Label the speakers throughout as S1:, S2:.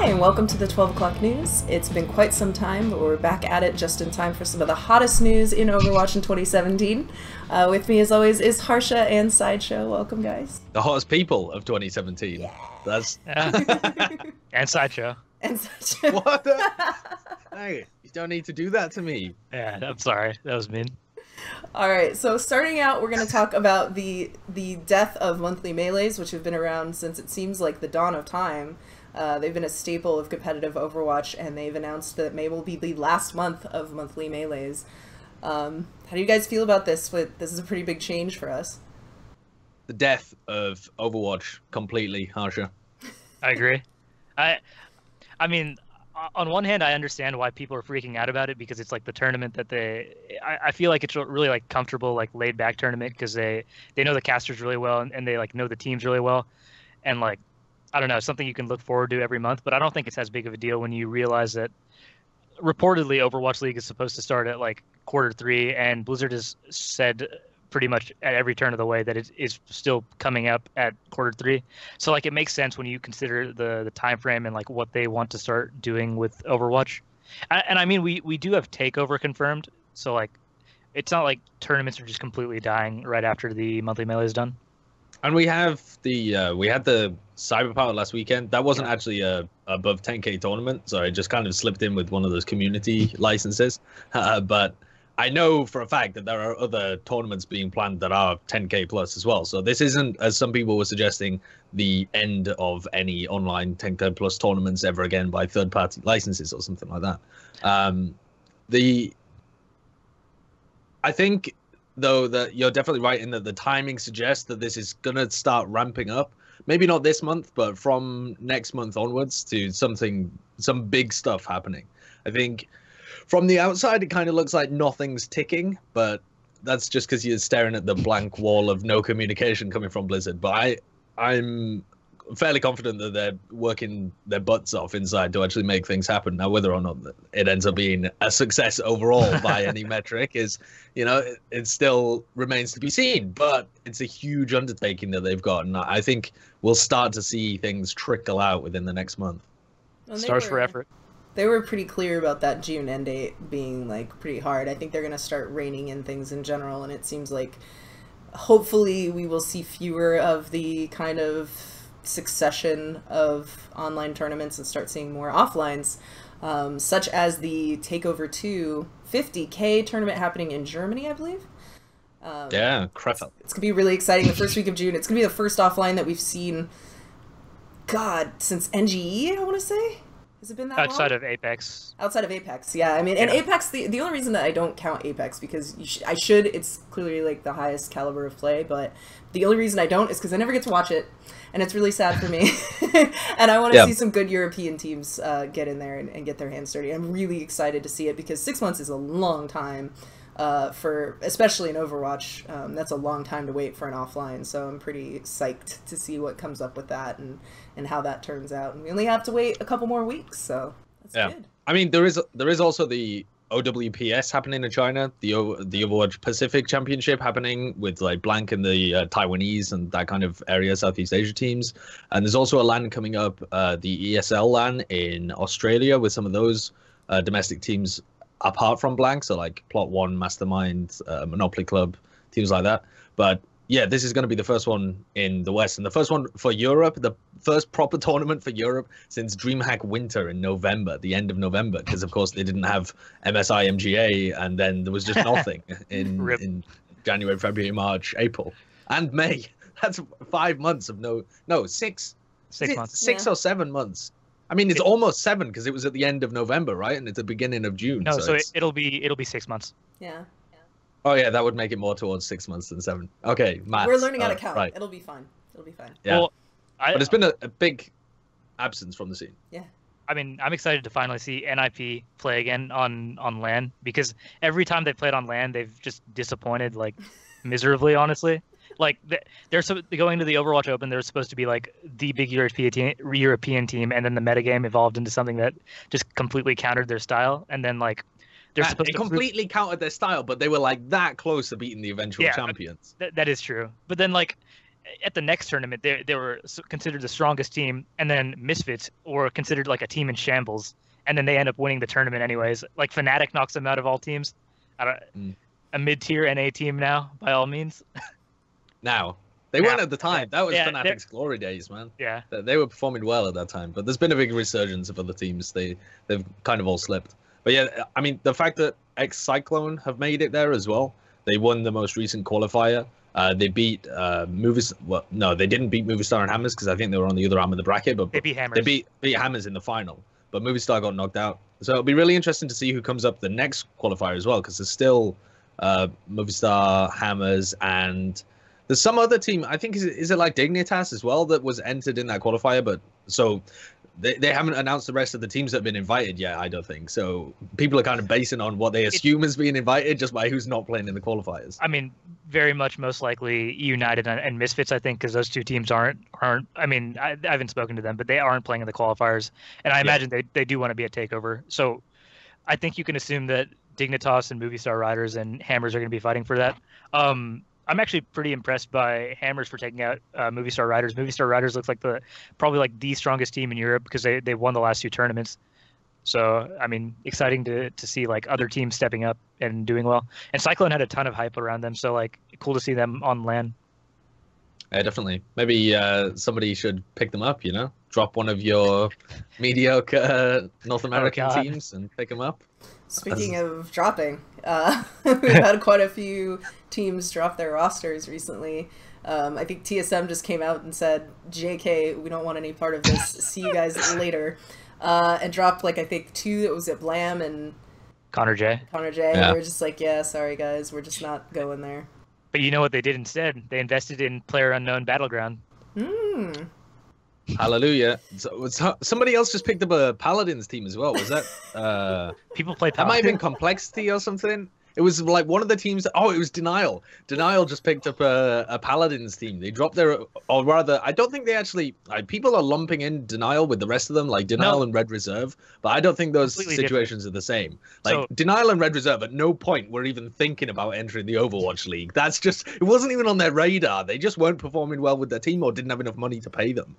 S1: Hi, and welcome to the 12 o'clock news. It's been quite some time, but we're back at it just in time for some of the hottest news in Overwatch in 2017. With me, as always, is Harsha and Sideshow. Welcome, guys.
S2: The hottest people of 2017.
S1: Yeah.
S2: That's
S3: and Sideshow.
S1: And Sideshow.
S2: what the... Hey, you don't need to do that to me.
S3: Yeah, I'm sorry. That was mean.
S1: All right, so starting out, we're going to talk about the death of monthly melees, which have been around since it seems like the dawn of time. They've been a staple of competitive Overwatch, and they've announced that May will be the last month of monthly melees. How do you guys feel about this? This is a pretty big change for us.
S2: The death of Overwatch completely, Harsha.
S3: I agree. I mean, on one hand, I understand why people are freaking out about it because it's like the tournament that I feel like it's really like comfortable, like laid back tournament because they know the casters really well and they like know the teams really well, and like I don't know, something you can look forward to every month. But I don't think it's as big of a deal when you realize that reportedly Overwatch League is supposed to start at like Q3, and Blizzard has said pretty much at every turn of the way that it is still coming up at Q3. So like it makes sense when you consider the time frame and like what they want to start doing with Overwatch. And I mean we do have Takeover confirmed, so like it's not like tournaments are just completely dying right after the monthly melee is done.
S2: And we have we had the Cyberpower last weekend. That wasn't actually a above 10k tournament, so it just kind of slipped in with one of those community licenses. But I know for a fact that there are other tournaments being planned that are 10k plus as well. So this isn't, as some people were suggesting, the end of any online 10k plus tournaments ever again by third-party licenses or something like that. I think, though, that you're definitely right in that the timing suggests that this is going to start ramping up. Maybe not this month, but from next month onwards to some big stuff happening. I think from the outside, it kind of looks like nothing's ticking, but that's just because you're staring at the blank wall of no communication coming from Blizzard. But I'm fairly confident that they're working their butts off inside to actually make things happen. Now, whether or not it ends up being a success overall by any metric is, it still remains to be seen. But it's a huge undertaking that they've got, and I think we'll start to see things trickle out within the next month.
S3: Stars for effort.
S1: They were pretty clear about that June end date being like pretty hard. I think they're going to start reining in things in general, and it seems like hopefully we will see fewer of the kind of succession of online tournaments and start seeing more offlines, such as the Takeover 2 50k tournament happening in Germany, I believe.
S2: Yeah, Kraft.
S1: It's gonna be really exciting. The first week of June. It's gonna be the first offline that we've seen, God, since NGE, I want to say. Has it been that
S3: outside
S1: long?
S3: of Apex?
S1: Outside of Apex, yeah. I mean, and Apex, the only reason that I don't count Apex, because I should, it's clearly like the highest caliber of play, but the only reason I don't is because I never get to watch it, and it's really sad for me. And I want to see some good European teams get in there and get their hands dirty. I'm really excited to see it because 6 months is a long time for, especially in Overwatch. That's a long time to wait for an offline, so I'm pretty psyched to see what comes up with that and how that turns out. And we only have to wait a couple more weeks, so that's good.
S2: I mean, there is also the OWPS happening in China, the Overwatch Pacific Championship happening with like Blank and the Taiwanese and that kind of area, Southeast Asia teams. And there's also a LAN coming up, the ESL LAN in Australia with some of those domestic teams apart from Blank, so like Plot One, Mastermind, Monopoly Club, teams like that. But yeah, this is going to be the first one in the West and the first one for Europe, the first proper tournament for Europe since DreamHack Winter in November, the end of November, because of course they didn't have MSI MGA, and then there was just nothing in January, February, March, April, and May. That's 5 months of six
S3: months,
S2: 6 or 7 months. I mean, it's almost 7 because it was at the end of November, right? And it's the beginning of June.
S3: No, so it'll be 6 months.
S1: Yeah.
S2: Oh yeah, that would make it more towards 6 months than 7. Okay, maths.
S1: We're learning how to count.
S2: Right.
S1: It'll be fine. It'll be fine.
S2: Yeah.
S3: Well,
S2: but it's been a big absence from the scene.
S1: Yeah.
S3: I mean, I'm excited to finally see NIP play again on LAN, because every time they played on LAN, they've just disappointed like miserably, honestly. Like they're going to the Overwatch Open, they're supposed to be like the big European team, and then the metagame evolved into something that just completely countered their style, and then like they're supposed to
S2: completely countered their style, but they were like that close to beating the eventual champions.
S3: That is true. But then like at the next tournament, they were considered the strongest team, and then Misfits were considered like a team in shambles, and then they end up winning the tournament anyways. Like Fnatic knocks them out of all teams. A mid-tier NA team now, by all means.
S2: Now, they weren't at the time. That was
S3: Yeah,
S2: Fnatic's glory days, man.
S3: Yeah.
S2: They were performing well at that time, but there's been a big resurgence of other teams. They've kind of all slipped. But yeah, I mean, the fact that ex-Cyclone have made it there as well. They won the most recent qualifier. They beat Movistar. Well, no, they didn't beat Movistar and Hammers because I think they were on the other arm of the bracket. But
S3: they beat Hammers.
S2: They beat Hammers in the final. But Movistar got knocked out. So it'll be really interesting to see who comes up the next qualifier as well, because there's still Movistar, Hammers, and there's some other team. I think is it like Dignitas as well that was entered in that qualifier. But so they haven't announced the rest of the teams that have been invited yet, I don't think. So people are kind of basing on what they assume is being invited just by who's not playing in the qualifiers.
S3: I mean, very much most likely United and Misfits, I think, because those two teams aren't. I mean, I haven't spoken to them, but they aren't playing in the qualifiers, and I imagine they do want to be at Takeover. So I think you can assume that Dignitas and Movistar Riders and Hammers are going to be fighting for that. I'm actually pretty impressed by Hammers for taking out Movistar Riders. Movistar Riders looks like probably like the strongest team in Europe because they won the last two tournaments. So I mean, exciting to see like other teams stepping up and doing well. And Cyclone had a ton of hype around them, so like cool to see them on LAN.
S2: Yeah, definitely. Maybe somebody should pick them up. Drop one of your mediocre North American teams and pick them up.
S1: Speaking of dropping, we've had quite a few teams drop their rosters recently. I think TSM just came out and said, JK, we don't want any part of this. See you guys later. And dropped, like, I think 2 that was at Blam and
S3: Connor J.
S1: Yeah. We were just like, yeah, sorry, guys. We're just not going there.
S3: But you know what they did instead? They invested in PlayerUnknown Battleground.
S2: Hallelujah. So somebody else just picked up a Paladins team as well. Was that
S3: people play
S2: Paladins? That might have been Complexity or something. It was like one of the teams. Oh, it was Denial. Denial just picked up a Paladins team. They dropped their, or rather, I don't think they actually. People are lumping in Denial with the rest of them, like Denial and Red Reserve. But I don't think those situations are the same. Like Denial and Red Reserve, at no point were even thinking about entering the Overwatch League. That's just, it wasn't even on their radar. They just weren't performing well with their team or didn't have enough money to pay them.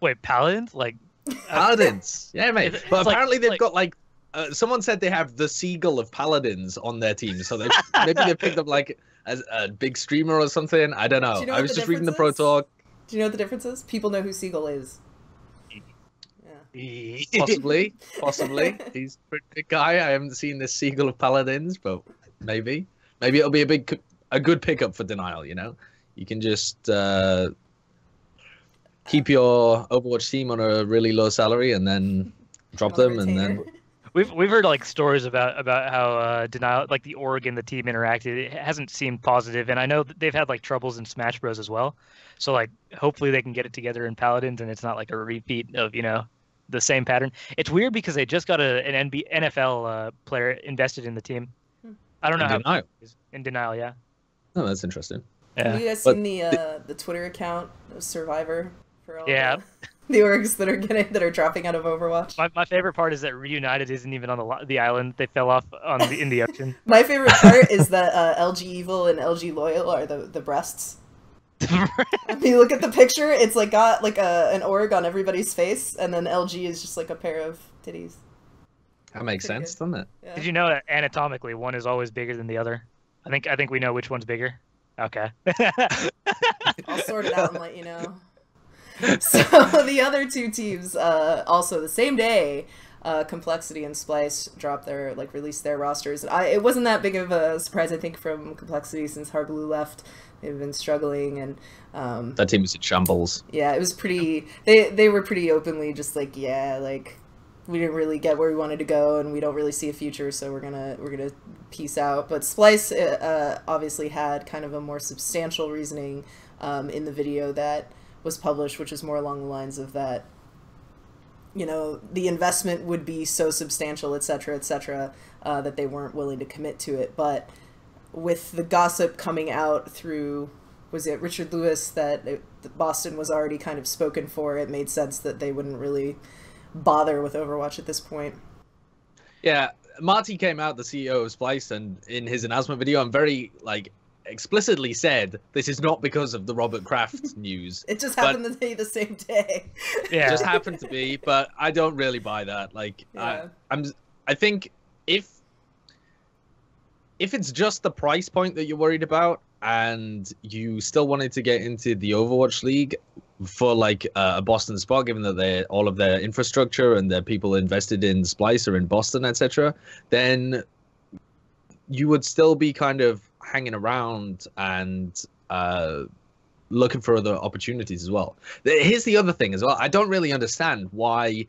S3: Wait, Paladins? Like
S2: Paladins? Yeah, mate. But apparently they've got like. Someone said they have the Seagull of Paladins on their team, so maybe they picked up like a big streamer or something. I don't know. I was just reading the Pro Talk.
S1: Do you know what the difference is? People know who Seagull is.
S2: Yeah. Possibly. He's a pretty big guy. I haven't seen this Seagull of Paladins, but maybe it'll be a good pickup for Denial. You can just keep your Overwatch team on a really low salary and then drop them, and then.
S3: We've heard like stories about how Denial, like the org and the team interacted. It hasn't seemed positive, and I know that they've had like troubles in Smash Bros as well. So like hopefully they can get it together in Paladins, and it's not like a repeat of the same pattern. It's weird because they just got an NFL player invested in the team. I don't know how
S2: Denial.
S3: In Denial, yeah.
S2: Oh, that's interesting.
S3: Yeah.
S1: Have you guys seen the Twitter account of Survivor for all the orgs that are dropping out of Overwatch?
S3: My favorite part is that Reunited isn't even on the island. They fell off in the ocean.
S1: My favorite part is that LG Evil and LG Loyal are the breasts. If you look at the picture, it's like got like an org on everybody's face, and then LG is just like a pair of titties.
S2: That makes sense, doesn't it?
S3: Yeah. Did you know that anatomically one is always bigger than the other? I think we know which one's bigger. Okay.
S1: I'll sort it out and let you know. So the other two teams, also the same day, Complexity and Splyce released their rosters. It wasn't that big of a surprise, I think, from Complexity since Harblue left. They've been struggling, and
S2: that team was in shambles.
S1: Yeah, it was pretty. They were pretty openly just like, yeah, like we didn't really get where we wanted to go, and we don't really see a future, so we're gonna peace out. But Splyce obviously had kind of a more substantial reasoning in the video that was published, which is more along the lines of that, the investment would be so substantial, etc., that they weren't willing to commit to it. But with the gossip coming out through, was it Richard Lewis, that Boston was already kind of spoken for, it made sense that they wouldn't really bother with Overwatch at this point.
S2: Yeah, Marty came out, the CEO of Splyce, and in his announcement video, I'm very explicitly said this is not because of the Robert Kraft news.
S1: It just happened to be the same day.
S2: Yeah, it just happened to be, but I don't really buy that. Like, yeah. I think if it's just the price point that you're worried about, and you still wanted to get into the Overwatch League for like a Boston spot, given that all of their infrastructure and their people invested in Splyce or in Boston, etc., then you would still be kind of hanging around and looking for other opportunities as well. Here's the other thing as well. I don't really understand why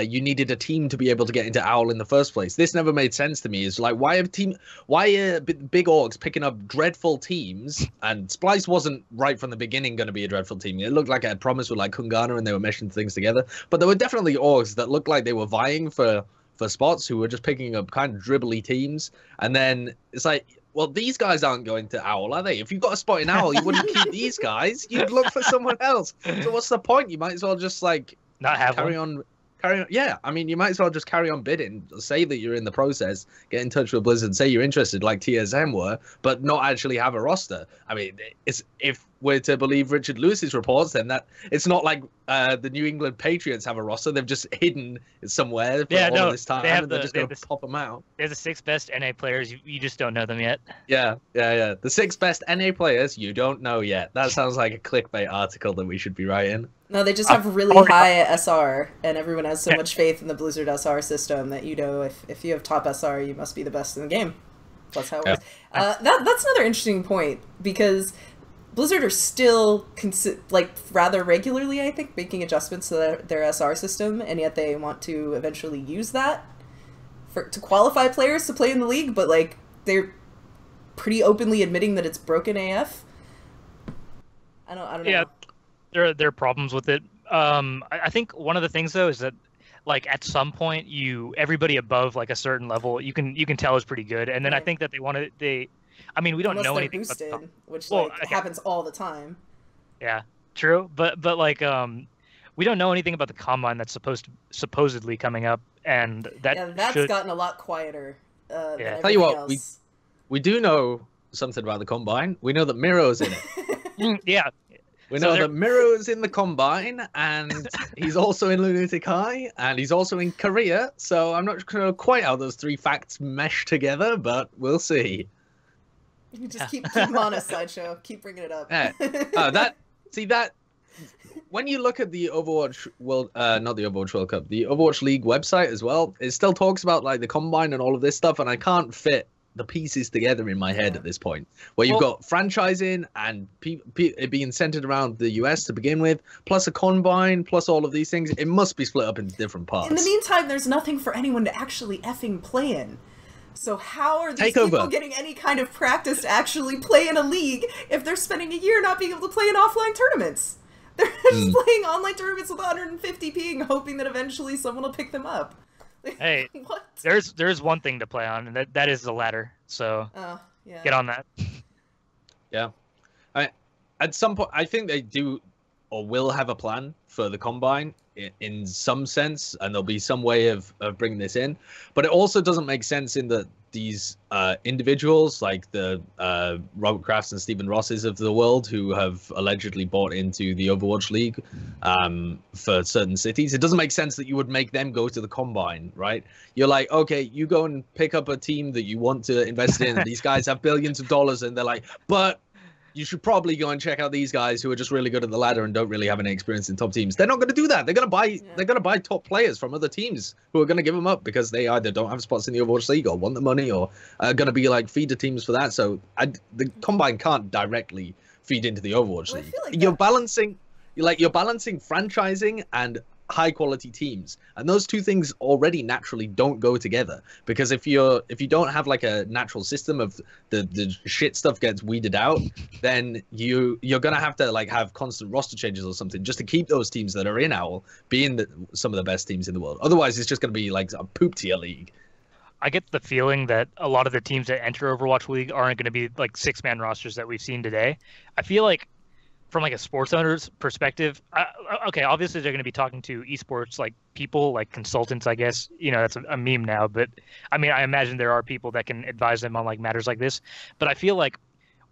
S2: you needed a team to be able to get into OWL in the first place. This never made sense to me. It's like, why are big orgs picking up dreadful teams? And Splyce wasn't right from the beginning going to be a dreadful team. It looked like it had promise with like Kungana, and they were meshing things together. But there were definitely orgs that looked like they were vying for spots, who were just picking up kind of dribbly teams. And then it's like, well, these guys aren't going to OWL, are they? If you've got a spot in OWL, you wouldn't keep these guys. You'd look for someone else. So what's the point? You might as well just like
S3: not have
S2: carry on. Yeah, I mean, you might as well just carry on bidding. Say that you're in the process, get in touch with Blizzard, say you're interested, like TSM were, but not actually have a roster. I mean, it's if we're to believe Richard Lewis's reports, then that it's not like the New England Patriots have a roster. They've just hidden it somewhere for all of this time, and they're just going to pop them out.
S3: They're the 6 best NA players. You just don't know them yet.
S2: Yeah. The 6 best NA players you don't know yet. That sounds like a clickbait article that we should be writing.
S1: No, they just have really high SR, and everyone has so much faith in the Blizzard SR system that, you know, if you have top SR, you must be the best in the game. That's how it works. That's another interesting point, because Blizzard are still, rather regularly, I think, making adjustments to their SR system, and yet they want to eventually use that to qualify players to play in the league, but, like, they're pretty openly admitting that it's broken AF. I don't know.
S3: Yeah. There are problems with it. I think one of the things though is that, like, at some point everybody above like a certain level you can tell is pretty good, and then I think that I mean, we don't know anything
S1: boosted,
S3: about
S1: which happens all the time.
S3: Yeah, true, but like we don't know anything about the Combine that's supposedly coming up, and that's
S1: gotten a lot quieter. Than
S2: tell you what,
S1: else.
S2: we do know something about the Combine. We know that Miro's in it.
S3: Yeah.
S2: We know that Miro's in the Combine, and he's also in Lunatic High, and he's also in Korea. So I'm not sure quite how those 3 facts mesh together, but we'll see.
S1: You just keep him on a Sideshow. Keep bringing it up.
S2: Yeah. When you look at the Overwatch World, not the Overwatch World Cup, the Overwatch League website as well, it still talks about like the Combine and all of this stuff, and I can't fit the pieces together in my head at this point, where you've got franchising and it being centered around the US to begin with, plus a Combine, plus all of these things. It must be split up into different parts.
S1: In the meantime, there's nothing for anyone to actually effing play in. So how are these people getting any kind of practice to actually play in a league if they're spending a year not being able to play in offline tournaments? They're just playing online tournaments with 150 ping, hoping that eventually someone will pick them up.
S3: Hey, what? There's one thing to play on, and that is the ladder. So get on that.
S2: Yeah, at some point, I think they do or will have a plan for the Combine in some sense, and there'll be some way of bringing this in. But it also doesn't make sense in that these individuals, like the Robert Krafts and Steven Rosses of the world, who have allegedly bought into the Overwatch League for certain cities, it doesn't make sense that you would make them go to the Combine, right? You're like, okay, you go and pick up a team that you want to invest in. These guys have billions of dollars, and they're like, but you should probably go and check out these guys who are just really good at the ladder and don't really have any experience in top teams. They're not going to do that. They're going to buy top players from other teams who are going to give them up because they either don't have spots in the Overwatch League or want the money or are going to be like feeder teams for that. So the Combine can't directly feed into the Overwatch League. You're balancing franchising and high quality teams, and those two things already naturally don't go together, because if you don't have like a natural system of the shit stuff gets weeded out, then you're gonna have to like have constant roster changes or something just to keep those teams that are in OWL being some of the best teams in the world. Otherwise it's just gonna be like a poop tier league.
S3: I get the feeling that a lot of the teams that enter Overwatch League aren't going to be like 6-man rosters that we've seen today. I feel like from like a sports owner's perspective, okay, obviously they're going to be talking to esports like people, like consultants, I guess. You know, that's a meme now, but I mean, I imagine there are people that can advise them on like matters like this. But I feel like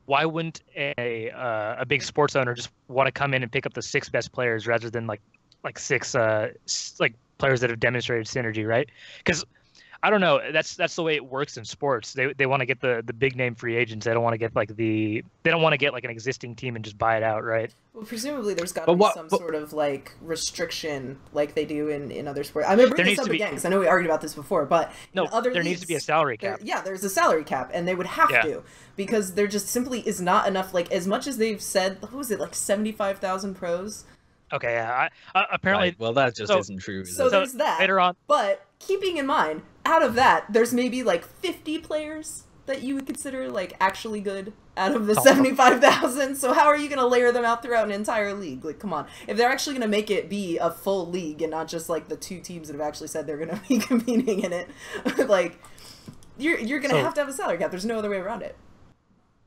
S3: why wouldn't a big sports owner just want to come in and pick up the 6 best players rather than like 6 like players that have demonstrated synergy, right? Because I don't know, that's the way it works in sports. They want to get the big name free agents. They don't want to get they don't want to get like an existing team and just buy it out, right?
S1: Well, presumably there's got to be some sort of like restriction like they do in other sports. I'm gonna bring this up again because I know we argued about this before, but
S3: no,
S1: other
S3: there needs to be a salary cap.
S1: There's a salary cap, and they would have to, because there just simply is not enough. Like, as much as they've said, what was it, like 75,000 pros?
S3: Okay, yeah. Apparently,
S2: right. Well, that just isn't true.
S1: So there's that.
S3: Later on,
S1: but keeping in mind, out of that, there's maybe like 50 players that you would consider like actually good out of the 75,000. So how are you going to layer them out throughout an entire league? Like, come on. If they're actually going to make it be a full league and not just like the 2 teams that have actually said they're going to be competing in it, like, you're going to have a salary cap. There's no other way around it.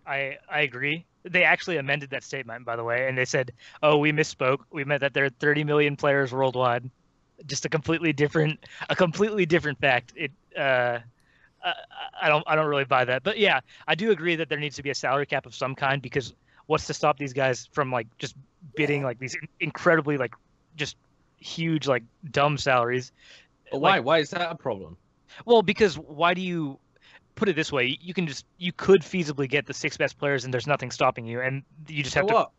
S3: I agree. They actually amended that statement, by the way, and they said, "Oh, we misspoke. We meant that there are 30 million players worldwide." Just a completely different fact. I don't really buy that, but yeah, I do agree that there needs to be a salary cap of some kind, because what's to stop these guys from like just bidding like these incredibly like just huge like dumb salaries?
S2: But why? Why is that a problem?
S3: Well, because why do you put it this way? You could feasibly get the 6 best players, and there's nothing stopping you, and you just have to.
S2: What?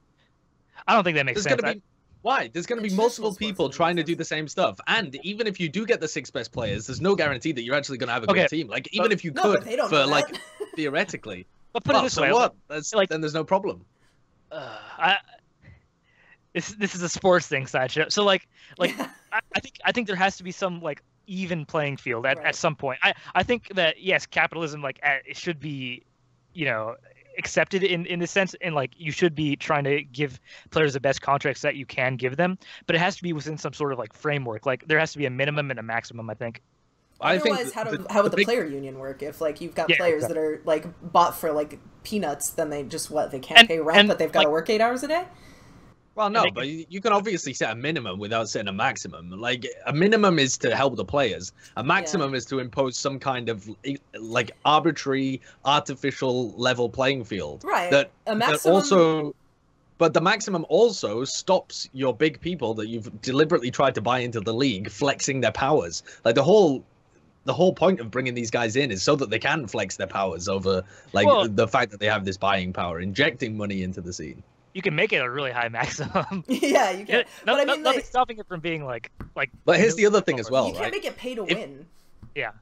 S3: I don't think that makes sense.
S2: Why? There's going to be multiple people trying to do the same stuff. And even if you do get the 6 best players, there's no guarantee that you're actually going to have a good team. Like, even if you could, for like, theoretically.
S3: But put it this way.
S2: What? Then there's no problem.
S3: This is a sports thing, Sideshow. So, like I think there has to be some, like, even playing field at some point. I think that, yes, capitalism, like, it should be, accepted in the sense, and like you should be trying to give players the best contracts that you can give them, but it has to be within some sort of like framework. Like, there has to be a minimum and a maximum, I think.
S1: Otherwise, how would the player union work? If like you've got players that are like bought for like peanuts, then they can't pay rent, but they've got to work 8 hours a day?
S2: Well, no, but you can obviously set a minimum without setting a maximum. Like, a minimum is to help the players. A maximum is to impose some kind of, like, arbitrary, artificial level playing field.
S1: Right.
S2: That also... But the maximum also stops your big people that you've deliberately tried to buy into the league flexing their powers. Like, the whole point of bringing these guys in is so that they can flex their powers over, like, the fact that they have this buying power, injecting money into the scene.
S3: You can make it a really high maximum.
S1: Yeah, you can. But I mean,
S3: nothing's stopping it from being like.
S2: But here's the other thing as well.
S1: You can't make it pay to win.
S3: Yeah.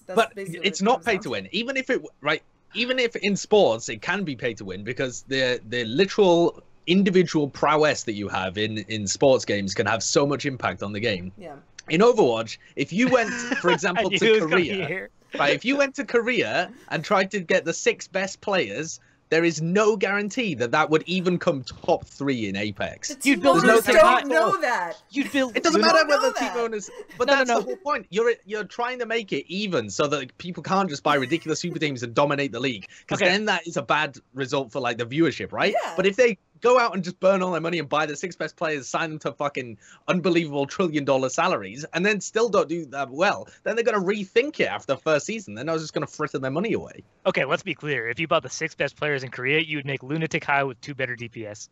S2: But it's not pay to win. Even if in sports it can be pay to win, because the literal individual prowess that you have in sports games can have so much impact on the game.
S1: Yeah.
S2: In Overwatch, if you went, for example, to Korea, right? If you went to Korea and tried to get the 6 best players, there is no guarantee that would even come top 3 in Apex.
S1: The team owners don't know that.
S2: It doesn't matter whether team owners, but that's the whole point. You're trying to make it even so that people can't just buy ridiculous super teams and dominate the league, because then that is a bad result for like the viewership, right?
S1: Yeah.
S2: But if they go out and just burn all their money and buy the 6 best players, sign them to fucking unbelievable $1 trillion salaries, and then still don't do that well, then they're going to rethink it after the first season. They're not just going to fritter their money away.
S3: Okay, let's be clear. If you bought the 6 best players in Korea, you'd make lunatic high with 2 better DPS.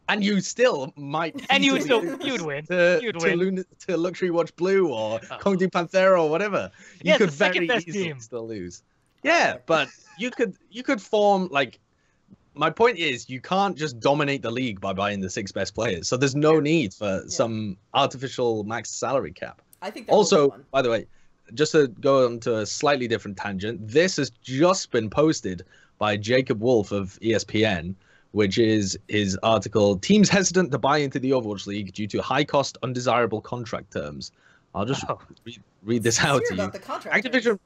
S2: And you still might.
S3: And you'd win.
S2: To Luxury Watch Blue or Kongdu Panthera or whatever. You could very easily still lose. Yeah, but you could form like. My point is, you can't just dominate the league by buying the 6 best players. So there's no need for some artificial max salary cap.
S1: I think
S2: also, by the way, just to go on to a slightly different tangent, this has just been posted by Jacob Wolf of ESPN, which is his article, "Teams Hesitant to Buy into the Overwatch League Due to High Cost Undesirable Contract Terms." I'll just read this out to you.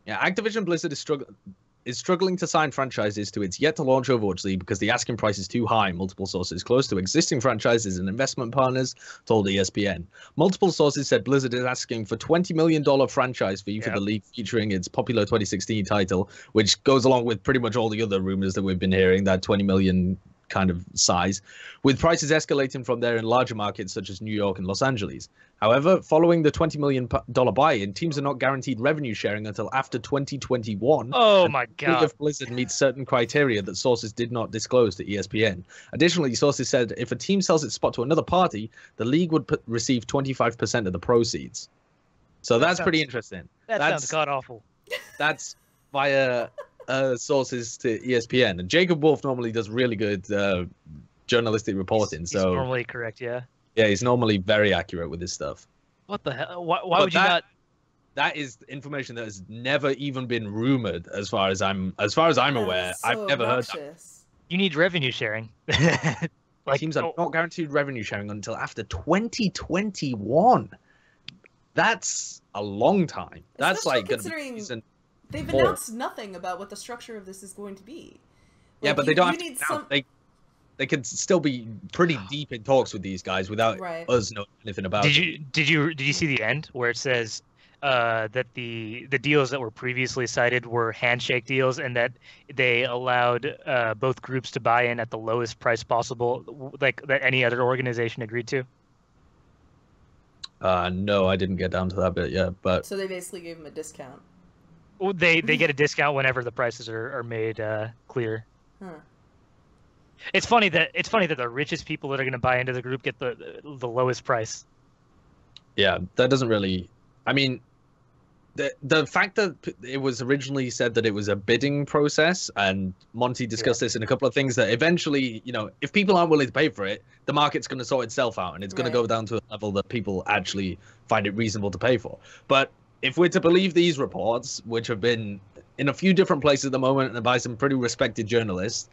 S2: Activision Blizzard is struggling to sign franchises to its yet-to-launch Overwatch League because the asking price is too high, multiple sources close to existing franchises and investment partners told ESPN. Multiple sources said Blizzard is asking for $20 million franchise fee for the league featuring its popular 2016 title, which goes along with pretty much all the other rumors that we've been hearing, that $20 million kind of size, with prices escalating from there in larger markets such as New York and Los Angeles. However, following the $20 million buy-in, teams are not guaranteed revenue sharing until after 2021.
S3: Oh my God!
S2: If Blizzard meets certain criteria that sources did not disclose to ESPN. Additionally, sources said if a team sells its spot to another party, the league would receive 25% of the proceeds. So that's pretty interesting.
S3: That sounds god awful.
S2: That's via sources to ESPN, and Jacob Wolf normally does really good journalistic reporting. He's
S3: normally correct, yeah.
S2: Yeah, he's normally very accurate with his stuff.
S3: What the hell? Why would you not?
S2: That is information that has never even been rumored, as far as I'm aware.
S1: So
S2: I've never heard that.
S3: You need revenue sharing.
S2: Teams are not guaranteed revenue sharing until after 2021. That's a long time. That's like
S1: considering they've announced nothing about what the structure of this is going to be.
S2: Yeah, but they don't have to announce. They could still be pretty deep in talks with these guys without us knowing anything about it.
S3: Did you see the end where it says that the deals that were previously cited were handshake deals, and that they allowed both groups to buy in at the lowest price possible, like that any other organization agreed to?
S2: No, I didn't get down to that bit yet, but
S1: so they basically gave them a discount.
S3: Well, they get a discount whenever the prices are made clear.
S1: Huh.
S3: It's funny that the richest people that are going to buy into the group get the lowest price.
S2: Yeah, that doesn't really. I mean, the fact that it was originally said that it was a bidding process, and Monty discussed this in a couple of things, that eventually, if people aren't willing to pay for it, the market's going to sort itself out, and it's going to go down to a level that people actually find it reasonable to pay for. But if we're to believe these reports, which have been in a few different places at the moment and by some pretty respected journalists,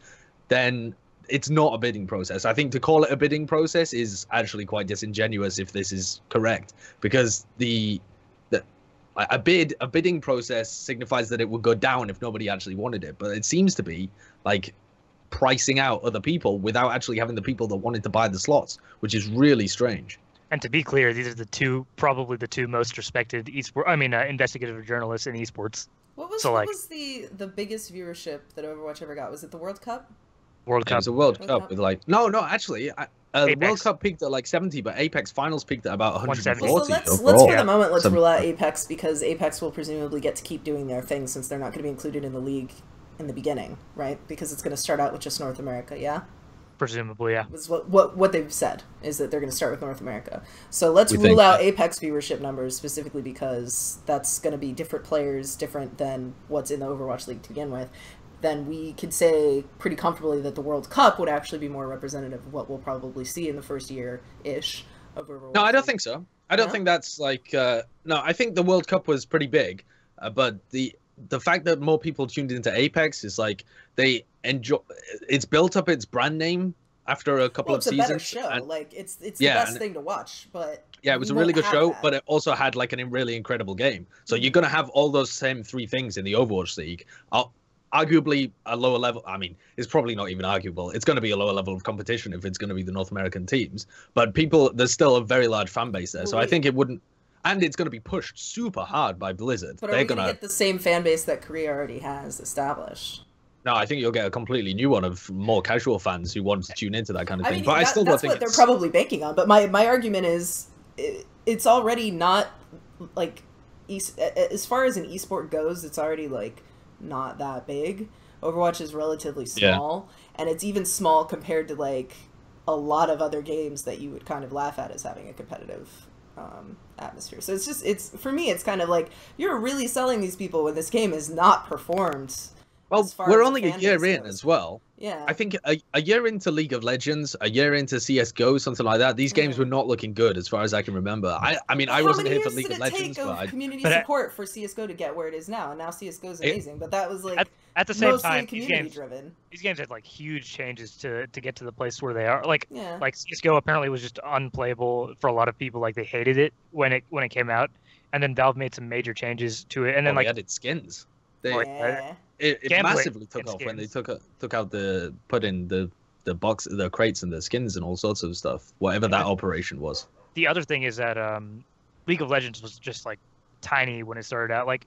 S2: then it's not a bidding process. I think to call it a bidding process is actually quite disingenuous if this is correct, because a bidding process signifies that it would go down if nobody actually wanted it. But it seems to be like pricing out other people without actually having the people that wanted to buy the slots, which is really strange.
S3: And to be clear, these are probably the two most respected investigative journalists in esports.
S1: What was the biggest viewership that Overwatch ever got? Was it the World Cup?
S3: World Cup.
S2: It was a World Cup with like no, actually, the World Cup peaked at like 70, but Apex Finals peaked at about 140.
S1: So let's for the moment rule out Apex, because Apex will presumably get to keep doing their thing since they're not going to be included in the league in the beginning, right? Because it's going to start out with just North America, yeah.
S3: Presumably, yeah.
S1: Was what they've said is that they're going to start with North America. So let's rule out Apex viewership numbers specifically because that's going to be different players, different than what's in the Overwatch League to begin with. Then we could say pretty comfortably that the World Cup would actually be more representative of what we'll probably see in the first year-ish of Overwatch.
S2: No, I don't think so. I don't think that's like... no, I think the World Cup was pretty big, but the fact that more people tuned into Apex is like they enjoy... It's built up its brand name after a couple of seasons.
S1: It's a better show.
S2: And,
S1: like, it's the best thing to watch, but...
S2: Yeah, it was a really good show, but it also had like a really incredible game. So you're going to have all those same three things in the Overwatch League. Arguably a lower level. I mean, it's probably not even arguable. It's going to be a lower level of competition if it's going to be the North American teams. But there's still a very large fan base there. So I think it wouldn't, and it's going to be pushed super hard by Blizzard.
S1: But are we going to get the same fan base that Korea already has established?
S2: No, I think you'll get a completely new one of more casual fans who want to tune into that kind of thing. But I still don't think
S1: that's what they're probably banking on. But my argument is, it's already not like as far as an esport goes, it's already like not that big. Overwatch is relatively small, and it's even small compared to like a lot of other games that you would kind of laugh at as having a competitive atmosphere. So it's for me, it's kind of like you're really selling these people when this game is not performed.
S2: Well, we're only a year in as well.
S1: Yeah.
S2: I think a year into League of Legends, a year into CSGO, something like that, these games were not looking good as far as I can remember. I mean, I wasn't here for League of Legends, but
S1: community support for CSGO to get where it is now, and now CSGO is amazing. But that was like
S3: at the same time,
S1: community driven.
S3: These games had like huge changes to get to the place where they are. Like CSGO apparently was just unplayable for a lot of people. Like they hated it when it came out, and then Valve made some major changes to it, and then
S2: they added skins. It massively took off when they took out put in the crates and the skins and all sorts of stuff, whatever that operation was.
S3: The other thing is that League of Legends was just like tiny when it started out. Like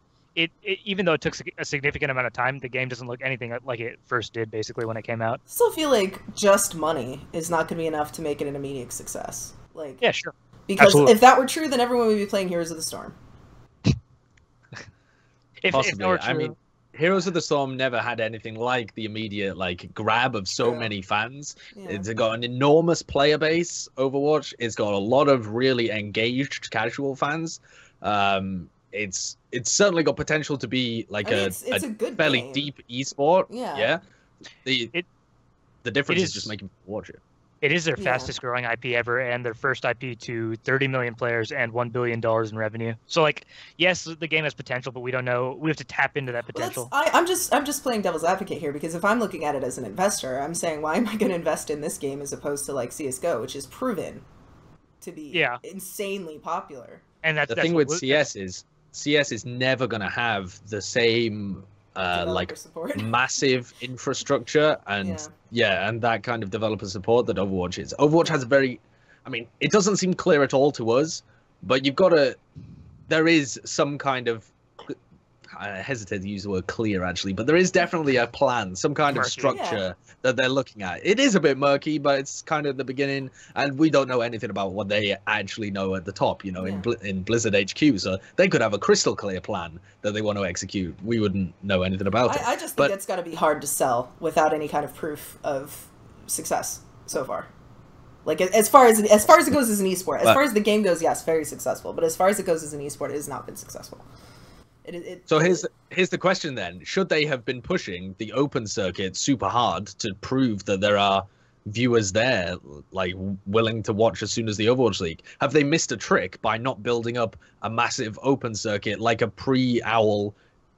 S3: even though it took a significant amount of time, the game doesn't look anything like it first did, basically, when it came out.
S1: Still feel like just money is not going to be enough to make it an immediate success. Like,
S3: yeah, sure.
S1: Because
S3: Absolutely.
S1: if that were true, then everyone would be playing Heroes of the Storm.
S3: If that were true.
S2: I mean, Heroes of the Storm never had anything like the immediate grab of so many fans. Yeah. It's got an enormous player base. Overwatch. It's got a lot of really engaged casual fans. It's certainly got potential to be like a good fairly
S1: game.
S2: Deep esport.
S1: Yeah.
S2: The difference is just making people watch it.
S3: It is their fastest growing IP ever, and their first IP to 30 million players and $1 billion in revenue. So, yes, the game has potential, but we don't know. We have to tap into that potential.
S1: I'm just playing devil's advocate here, because if I'm looking at it as an investor, I'm saying, why am I going to invest in this game as opposed to CS:GO, which is proven to be insanely popular?
S2: And that's the thing with CS is never going to have the same massive infrastructure and and that kind of developer support that Overwatch is. Overwatch has it doesn't seem clear at all to us, but there is some kind of, I hesitate to use the word clear actually, but there is definitely a plan, some kind of structure that they're looking at. It is a bit murky, but it's kind of the beginning, and we don't know anything about what they actually know at the top, in Blizzard HQ. So they could have a crystal clear plan that they want to execute. We wouldn't know anything about it.
S1: I just think it's got to be hard to sell without any kind of proof of success so far. As far as it goes as an esport, as far as the game goes, yes, very successful. But as far as it goes as an esport, it has not been successful.
S2: So here's the question then. Should they have been pushing the open circuit super hard to prove that there are viewers there, willing to watch as soon as the Overwatch League? Have they missed a trick by not building up a massive open circuit like a pre-OWL,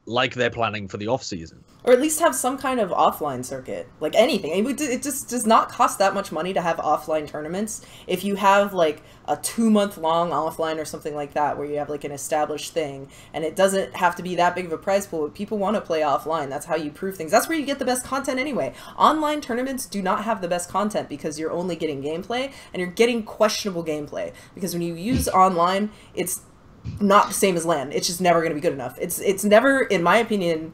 S2: like they're planning for the off-season?
S1: Or at least have some kind of offline circuit. Anything. It just does not cost that much money to have offline tournaments. If you have, a 2-month-long offline or something like that, where you have, an established thing, and it doesn't have to be that big of a prize pool, but people want to play offline. That's how you prove things. That's where you get the best content anyway. Online tournaments do not have the best content because you're only getting gameplay, and you're getting questionable gameplay. Because when you use online, it's not the same as LAN. It's just never going to be good enough. It's never, in my opinion,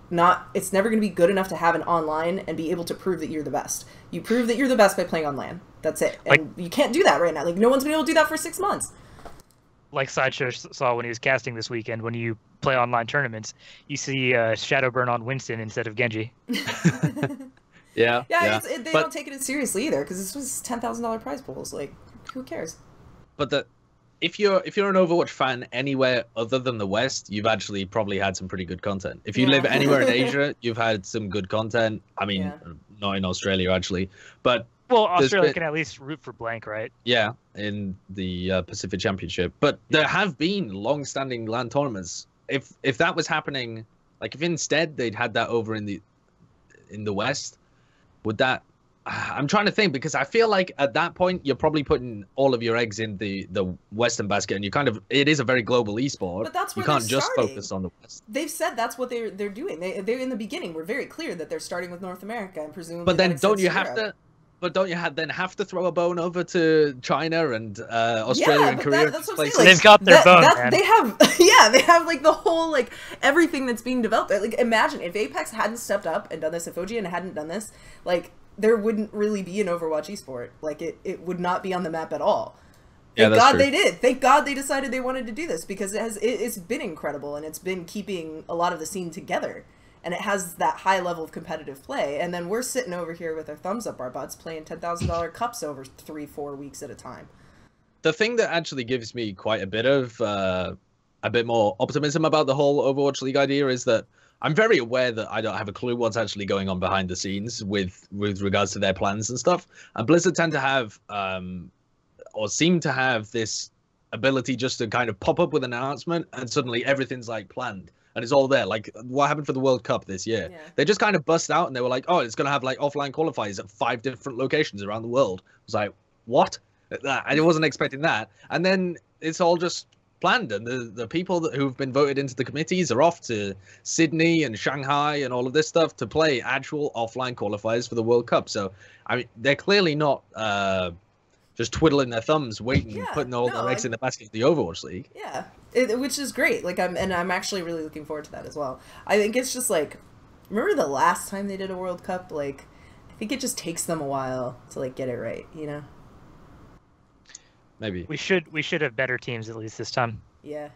S1: it's never going to be good enough to have an online and be able to prove that you're the best. You prove that you're the best by playing on LAN. That's it. And you can't do that right now. No one's been able to do that for 6 months. Like
S3: Sideshow saw when he was casting this weekend, when you play online tournaments, you see Shadowburn on Winston instead of Genji.
S2: Yeah.
S1: They don't take it as seriously either, because this was $10,000 prize pools. Who cares?
S2: But if you're an Overwatch fan anywhere other than the West, you've actually probably had some pretty good content. If you live anywhere in Asia, you've had some good content. Not in Australia actually, but
S3: Australia can at least root for blank, right?
S2: Yeah, in the Pacific Championship. But there have been long-standing LAN tournaments. If that was happening, if instead they'd had that over in the West, would that? I'm trying to think, because I feel like at that point you're probably putting all of your eggs in the Western basket, and it is a very global esport.
S1: But that's where
S2: you can't just focus on the West.
S1: They've said that's what they're doing. They're in the beginning were very clear that they're starting with North America and presumably.
S2: But then don't you have to throw a bone over to China and Australia and Korea?
S1: That's what I'm saying.
S3: They've got their bone. Man.
S1: They have they have the whole everything that's being developed. Imagine if Apex hadn't stepped up and done this, if OGN hadn't done this, there wouldn't really be an Overwatch esport. It would not be on the map at all. Thank God they did. Thank God they decided they wanted to do this, because it's been incredible, and it's been keeping a lot of the scene together, and it has that high level of competitive play. And then we're sitting over here with our thumbs up our butts playing $10,000 cups over 3-4 weeks at a time.
S2: The thing that actually gives me quite a bit more optimism about the whole Overwatch League idea is that I'm very aware that I don't have a clue what's actually going on behind the scenes with regards to their plans and stuff. And Blizzard tend to have, or seem to have, this ability just to kind of pop up with an announcement and suddenly everything's planned and it's all there. What happened for the World Cup this year? Yeah. They just kind of bust out and they were like, oh, it's going to have offline qualifiers at 5 different locations around the world. I was like, what? I wasn't expecting that. And then it's all just planned, and the people who've been voted into the committees are off to Sydney and Shanghai and all of this stuff to play actual offline qualifiers for the World Cup. So they're clearly not just twiddling their thumbs, putting all their eggs in the basket of the Overwatch League.
S1: Yeah, which is great. Like I'm actually really looking forward to that as well. I think it's just like, remember the last time they did a World Cup? Like, I think it just takes them a while to like get it right, you know?
S2: Maybe.
S3: We should have better teams at least this time.
S1: Yeah.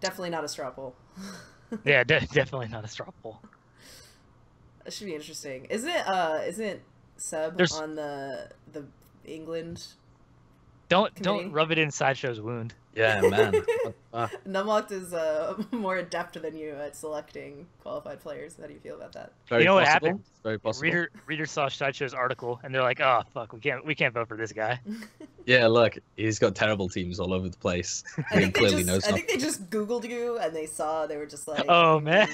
S1: Definitely not a straw poll.
S3: Yeah, definitely not a straw poll.
S1: That should be interesting. Isn't Seb on the England?
S3: Don't rub it in Sideshow's wound.
S2: Yeah, man.
S1: Numlocked is more adept than you at selecting qualified players. How do you feel about that?
S3: Very
S2: possible.
S3: What happened?
S2: It's very possible.
S3: Reader saw Sideshow's article and they're like, "Oh fuck, we can't vote for this guy."
S2: Yeah, look, he's got terrible teams all over the place. He clearly knows.
S1: I think they just Googled you and they were just like,
S3: "Oh man."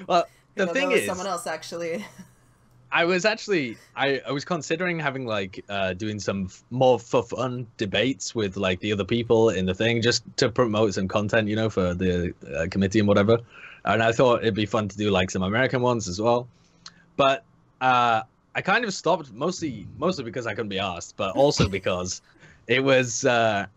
S2: Well, the thing is,
S1: someone else actually.
S2: I was considering having like doing some more for fun debates with like the other people in the thing, just to promote some content, you know, for the committee and whatever. And I thought it'd be fun to do like some American ones as well. But I kind of stopped mostly because I couldn't be asked, but also because it was. I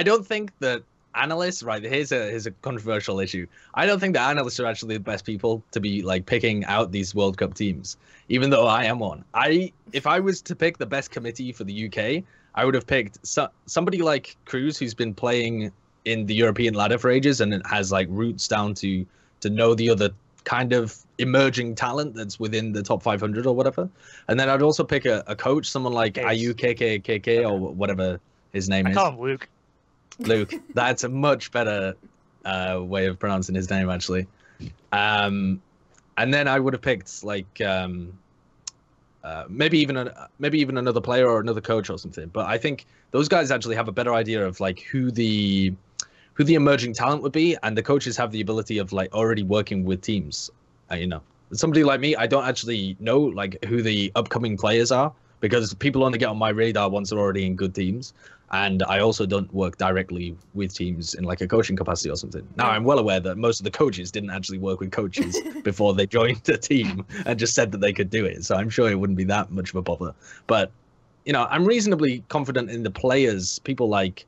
S2: don't think that analysts, right? Here's a controversial issue. I don't think that analysts are actually the best people to be like picking out these World Cup teams, even though I am one. If I was to pick the best committee for the UK, I would have picked somebody like Cruz, who's been playing in the European ladder for ages and has like roots down to know the other kind of emerging talent that's within the top 500 or whatever. And then I'd also pick a coach, someone like IU KKKK or whatever his name is.
S3: I call him Luke.
S2: Luke, that's a much better way of pronouncing his name, actually. And then I would have picked like maybe even another player or another coach or something. But I think those guys actually have a better idea of like who the emerging talent would be, and the coaches have the ability of like already working with teams. You know, somebody like me, I don't actually know like who the upcoming players are, because people only get on my radar once they're already in good teams. And I also don't work directly with teams in like a coaching capacity or something. Now, I'm well aware that most of the coaches didn't actually work with coaches before they joined the team and just said that they could do it. So I'm sure it wouldn't be that much of a bother. But, you know, I'm reasonably confident in the players, people like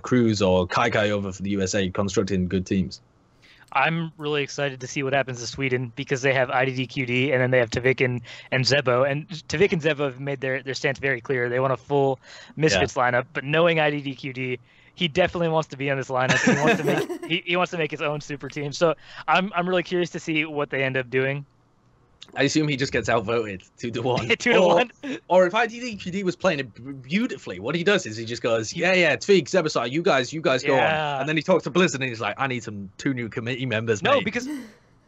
S2: Cruz or Kai over for the USA constructing good teams.
S3: I'm really excited to see what happens to Sweden, because they have IDDQD and then they have Tavik and Zebo. And Tavik and Zebo have made their stance very clear. They want a full Misfits lineup, but knowing IDDQD, he definitely wants to be on this lineup. He wants to make he wants to make his own super team. So I'm really curious to see what they end up doing.
S2: I assume he just gets outvoted 2-1.
S3: 2-1.
S2: Or if IDDQD was playing it beautifully, what he does is he just goes, yeah, Tvig, Zebasai, you guys go on. And then he talks to Blizzard and he's like, I need some 2 new committee members, mate.
S3: No, because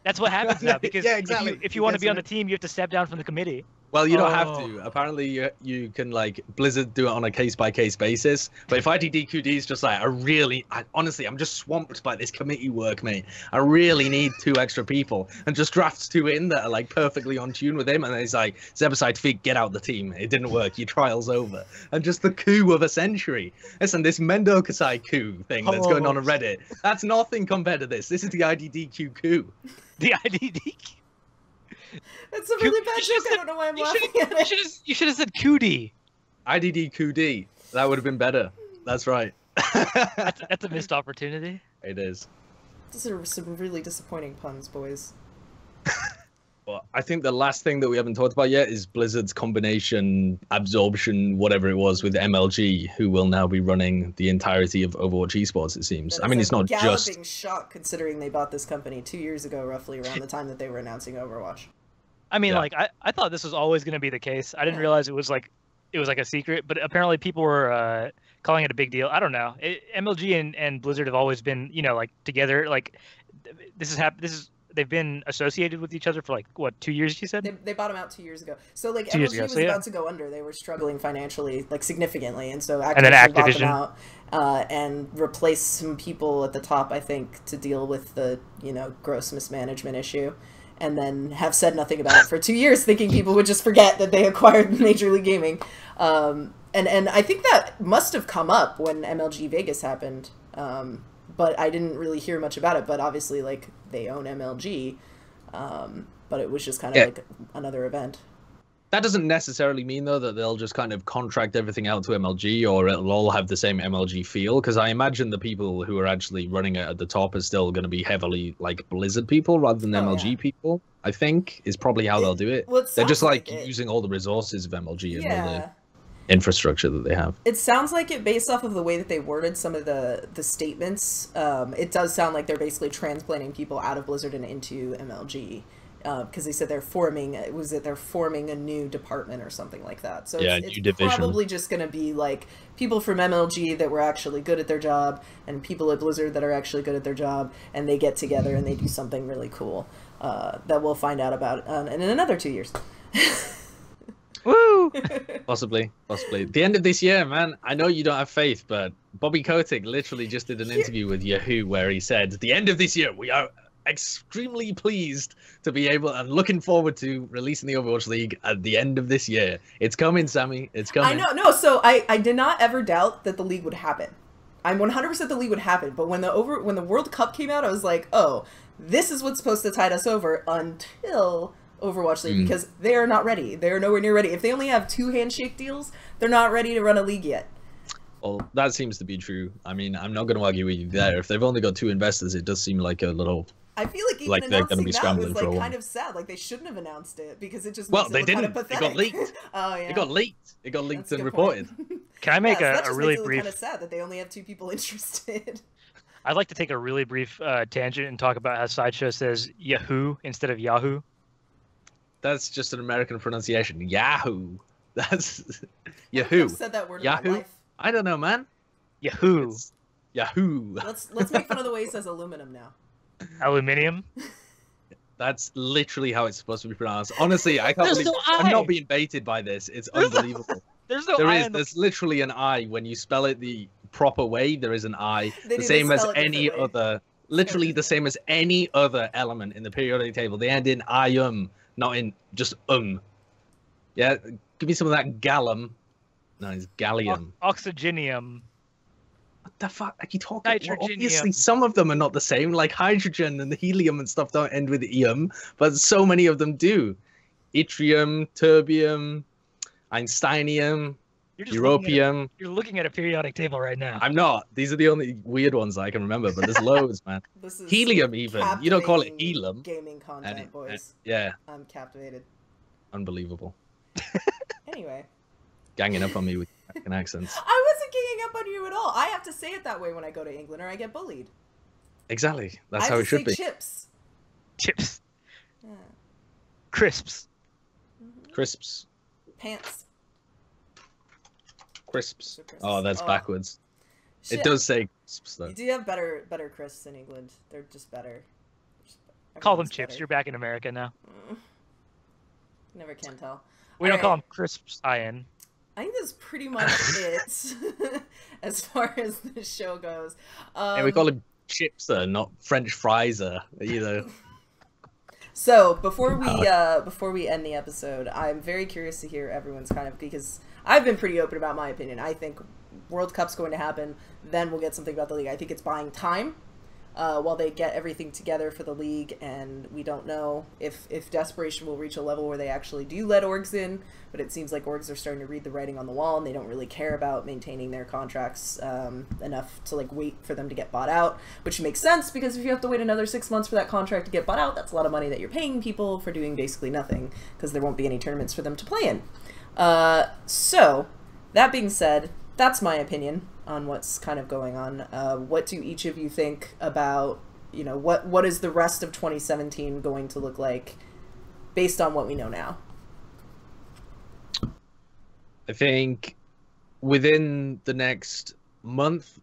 S3: that's what happens now. Because
S2: exactly.
S3: if you want to be on the team, you have to step down from the committee.
S2: Well, you don't have to. Apparently, you can, like, Blizzard do it on a case-by-case basis. But if IDDQD is just like, honestly, I'm just swamped by this committee work, mate. I really need 2 extra people. And just drafts 2 in that are, like, perfectly on tune with him. And then he's like, Zebasai, Tvig, get out the team. It didn't work. Your trial's over. And just the coup of a century. Listen, this Mendo Kasai coup thing that's going on Reddit, that's nothing compared to this. This is the IDDQ coup.
S3: The IDDQ.
S1: That's a really bad joke. I don't know why I'm laughing at it.
S3: You should have said Cootie.
S2: IDDQD. That would have been better. That's right.
S3: That's a missed opportunity.
S2: It is.
S1: These are some really disappointing puns, boys.
S2: Well, I think the last thing that we haven't talked about yet is Blizzard's combination, absorption, whatever it was, with MLG, who will now be running the entirety of Overwatch Esports, it seems. I mean, it's not just...
S1: galloping shock, considering they bought this company 2 years ago, roughly, around the time that they were announcing Overwatch.
S3: I mean, like, I thought this was always going to be the case. I didn't realize it was like a secret, but apparently people were calling it a big deal. I don't know. MLG and Blizzard have always been, you know, like, together. Like, they've been associated with each other for like what, 2 years? You said
S1: they bought them out 2 years ago. So like MLG was about to go under. They were struggling financially, like significantly, and so Activision bought them out and replaced some people at the top, I think, to deal with the gross mismanagement issue, and then have said nothing about it for 2 years, thinking people would just forget that they acquired Major League Gaming. And I think that must have come up when MLG Vegas happened. But I didn't really hear much about it. But obviously, like, they own MLG, but it was just kind of like another event.
S2: That doesn't necessarily mean, though, that they'll just kind of contract everything out to MLG, or it'll all have the same MLG feel. Because I imagine the people who are actually running it at the top are still going to be heavily like Blizzard people rather than MLG people. I think is probably how they'll do it.
S1: Well,
S2: they're just like using all the resources of MLG and all the infrastructure that they have.
S1: It sounds like it, based off of the way that they worded some of the statements. It does sound like they're basically transplanting people out of Blizzard and into MLG. Because they said they're forming a new department or something like that. So it's probably just going to be like people from MLG that were actually good at their job and people at Blizzard that are actually good at their job, and they get together and they do something really cool that we'll find out about in another 2 years.
S2: Woo! Possibly. The end of this year, man. I know you don't have faith, but Bobby Kotick literally just did an interview with Yahoo where he said, "The end of this year, we are extremely pleased to be able and looking forward to releasing the Overwatch League at the end of this year." It's coming, Sammy. It's coming.
S1: I know. No, so I did not ever doubt that the league would happen. I'm 100% the league would happen. But when the World Cup came out, I was like, oh, this is what's supposed to tide us over until Overwatch League, because they are not ready. They are nowhere near ready. If they only have 2 handshake deals, they're not ready to run a league yet.
S2: Well, that seems to be true. I mean, I'm not going to argue with you there. If they've only got 2 investors, it does seem like a little...
S1: I feel like even
S2: they're going to be scrambling
S1: that was
S2: for a
S1: kind of sad. Like they shouldn't have announced it because it just
S2: well,
S1: makes
S2: they
S1: it look
S2: didn't.
S1: Kind of
S2: It got leaked.
S1: Oh yeah,
S2: it got leaked. It got leaked and reported.
S3: Can I make
S1: so
S3: a really
S1: makes it
S3: brief?
S1: Kind of sad that they only have 2 people interested.
S3: I'd like to take a really brief tangent and talk about how Sideshow says Yahoo instead of Yahoo.
S2: That's just an American pronunciation. Yahoo. That's Yahoo.
S1: I've said that word
S2: Yahoo.
S1: in my life.
S2: I don't know, man.
S3: Yahoo.
S2: It's Yahoo.
S1: Let's make fun of the way he says aluminum now.
S3: Aluminium.
S2: That's literally how it's supposed to be pronounced. Honestly, I can't believe I'm not being baited by this. It's unbelievable.
S3: There's no I.
S2: There's literally an I when you spell it the proper way. There is an I,
S1: the
S2: same as any other. Literally the same as any other element in the periodic table. They end in not in just Yeah, give me some of that gallium. No, it's gallium.
S3: Oxygenium.
S2: What the fuck are you talking about?
S3: Nitrogenium.
S2: Obviously, some of them are not the same. Like hydrogen and the helium and stuff don't end with ium, but so many of them do. Yttrium, terbium, Einsteinium, europium.
S3: You're looking at a periodic table right now.
S2: I'm not. These are the only weird ones I can remember, but there's loads, man.
S1: This is
S2: helium, even. You don't call it helium.
S1: Gaming content, boys.
S2: Yeah.
S1: I'm captivated.
S2: Unbelievable.
S1: Anyway.
S2: Ganging up on me with American accents.
S1: I wasn't ganging up on you at all. I have to say it that way when I go to England, or I get bullied.
S2: Exactly. That's how it should be.
S1: Chips.
S3: Chips.
S1: Yeah.
S3: Crisps.
S2: Crisps.
S1: Pants.
S2: Crisps. Oh, that's backwards.
S1: Shit.
S2: It does say crisps, though.
S1: You do have better crisps in England. They're just better.
S3: Call them chips. Better. You're back in America now.
S1: Never can tell.
S3: We don't call them crisps, Ian.
S1: I think that's pretty much it as far as the show goes.
S2: Yeah, we call them chips, though, not French fries, either.
S1: So before we end the episode, I'm very curious to hear everyone's because I've been pretty open about my opinion. I think World Cup's going to happen, then we'll get something about the league. I think it's buying time while they get everything together for the league, and we don't know if Desperation will reach a level where they actually do let orgs in, but it seems like orgs are starting to read the writing on the wall, and they don't really care about maintaining their contracts enough to wait for them to get bought out, which makes sense, because if you have to wait another 6 months for that contract to get bought out, that's a lot of money that you're paying people for doing basically nothing, because there won't be any tournaments for them to play in. So, that being said, that's my opinion on what's kind of going on. What do each of you think about, what is the rest of 2017 going to look like based on what we know now?
S2: I think within the next month,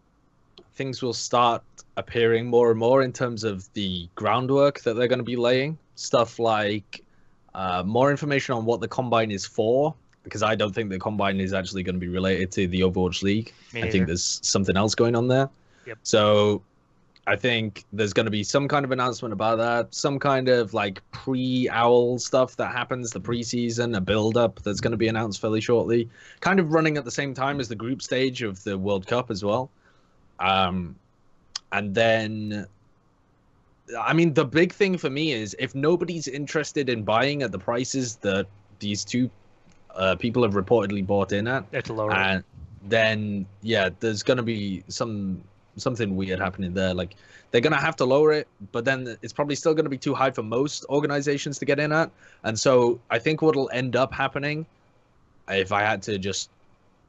S2: things will start appearing more and more in terms of the groundwork that they're going to be laying. Stuff like more information on what the Combine is for, because I don't think the Combine is actually going to be related to the Overwatch League. I think there's something else going on there.
S3: Yep.
S2: So I think there's going to be some kind of announcement about that, some kind of pre-Owl stuff that happens, the preseason, a build-up that's going to be announced fairly shortly, kind of running at the same time as the group stage of the World Cup as well. And then, I mean, the big thing for me is if nobody's interested in buying at the prices that these two people have reportedly bought in at.
S3: It's lower.
S2: And then yeah, there's gonna be something weird happening there. Like they're gonna have to lower it, but then it's probably still gonna be too high for most organizations to get in at. And so I think what'll end up happening, if I had to just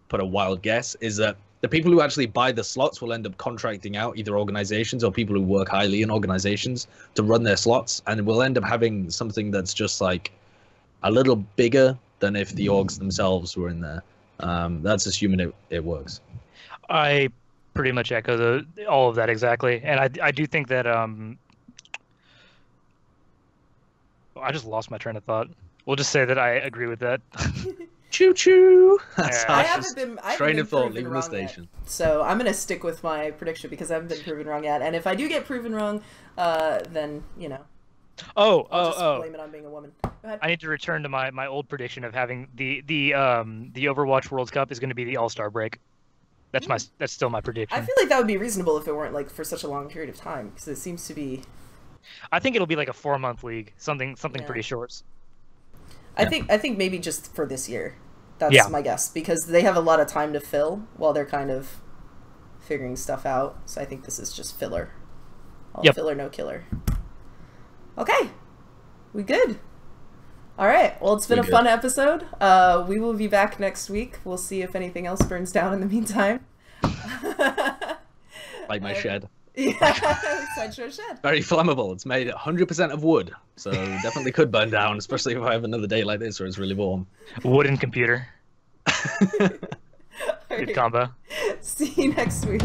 S2: put a wild guess, is that the people who actually buy the slots will end up contracting out either organizations or people who work highly in organizations to run their slots, and we'll end up having something that's just like a little bigger than if the orgs themselves were in there. That's assuming it works.
S3: I pretty much echo all of that exactly, and I do think that I just lost my train of thought. We'll just say that I agree with that.
S2: Choo choo.
S1: I haven't been
S2: train of thought
S1: proven
S2: leaving the
S1: wrong
S2: station.
S1: yet. So I'm gonna stick with my prediction because I haven't been proven wrong yet. And if I do get proven wrong, then you know. I'll just blame it on being a woman. Go ahead.
S3: I need to return to my old prediction of having the Overwatch World Cup is going to be the All-Star break. That's still my prediction.
S1: I feel like that would be reasonable if it weren't like for such a long period of time, because it seems to be.
S3: I think it'll be like a 4-month league, something pretty short.
S1: I think maybe just for this year. That's my guess, because they have a lot of time to fill while they're kind of figuring stuff out. So I think this is just filler. All filler, no killer. Okay, we good. All right. Well, it's been a fun episode. We will be back next week. We'll see if anything else burns down in the meantime.
S2: Like my shed.
S1: Yeah, Sideshow shed.
S2: Very flammable. It's made 100% of wood, so definitely could burn down, especially if I have another day like this where it's really warm.
S3: Wooden computer. Good combo.
S1: See you next week.